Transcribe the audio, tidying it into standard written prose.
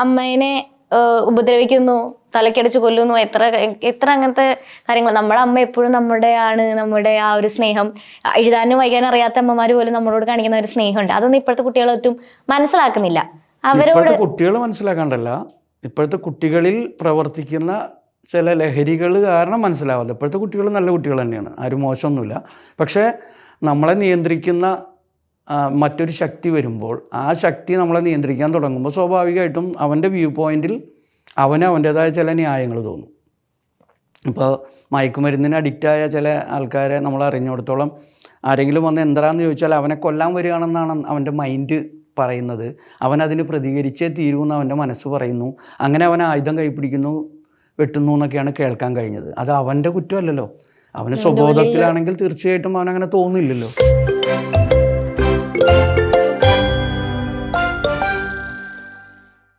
അമ്മേനെ ഉപദ്രവിക്കുന്നു, തലക്കടിച്ച് കൊല്ലുന്നു, എത്ര എത്ര അങ്ങനത്തെ കാര്യങ്ങൾ. നമ്മുടെ അമ്മ എപ്പോഴും നമ്മുടെ ആണ്, നമ്മുടെ ആ ഒരു സ്നേഹം, എഴുതാനും വായിക്കാനും അറിയാത്ത അമ്മമാര് പോലും നമ്മളോട് കാണിക്കുന്ന ഒരു സ്നേഹമുണ്ട്. അതൊന്നും ഇപ്പോഴത്തെ കുട്ടികളൊട്ടും മനസ്സിലാക്കുന്നില്ല. അവരോട് ഇപ്പോഴത്തെ കുട്ടികൾ മനസ്സിലാക്കാണ്ടല്ല, ഇപ്പോഴത്തെ കുട്ടികളിൽ പ്രവർത്തിക്കുന്ന ചില ലഹരികൾ കാരണം മനസ്സിലാവില്ല. ഇപ്പോഴത്തെ കുട്ടികൾ നല്ല കുട്ടികൾ തന്നെയാണ്, ആരും മോശമൊന്നുമില്ല. പക്ഷേ നമ്മളെ നിയന്ത്രിക്കുന്ന മറ്റൊരു ശക്തി വരുമ്പോൾ, ആ ശക്തി നമ്മളെ നിയന്ത്രിക്കാൻ തുടങ്ങുമ്പോൾ സ്വാഭാവികമായിട്ടും അവൻ്റെ വ്യൂ പോയിൻറ്റിൽ അവൻ്റേതായ ചില ന്യായങ്ങൾ തോന്നും. ഇപ്പോൾ മയക്കുമരുന്നിന് അഡിക്റ്റായ ചില ആൾക്കാരെ നമ്മൾ അറിഞ്ഞിടത്തോളം, ആരെങ്കിലും വന്ന് എന്താണെന്ന് ചോദിച്ചാൽ അവനെ കൊല്ലാൻ വരികയാണെന്നാണ് അവൻ്റെ മൈൻഡ് പറയുന്നത്. അവനതിന് പ്രതികരിച്ചേ തീരുമെന്ന് അവൻ്റെ മനസ്സ് പറയുന്നു. അങ്ങനെ അവൻ ആയുധം കൈപ്പിടിക്കുന്നു, വെട്ടുന്നു എന്നൊക്കെയാണ് കേൾക്കാൻ കഴിഞ്ഞത്. അത് അവൻ്റെ കുറ്റമല്ലല്ലോ. അവന് സ്വബോധത്തിലാണെങ്കിൽ തീർച്ചയായിട്ടും അവനങ്ങനെ തോന്നില്ലല്ലോ.